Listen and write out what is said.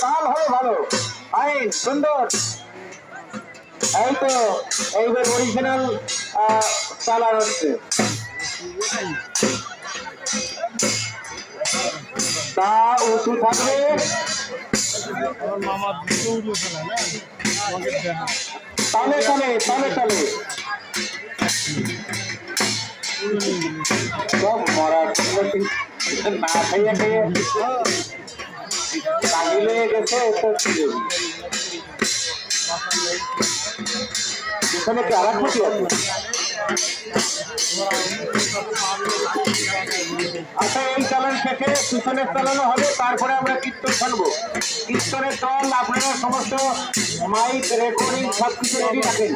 তাল হবে ভালো, আইন সুন্দর। এই তো এইবার অরিজিনাল চালান হচ্ছে। তা উঁচু থাকবে, তালে তালে তালে তালে সব মরা না খাইয়া খাইয়া লাগিলে গেছে। পিছনে কি আর এক ক্ষতি আছে? আচ্ছা, এই চালান থেকে পিছনের চালানো হবে, তারপরে আমরা কীর্তন শুনবো। কীর্তনের দল আপনারা সমস্ত মাইক রেকর্ডিং সবকিছু রেডি রাখেন।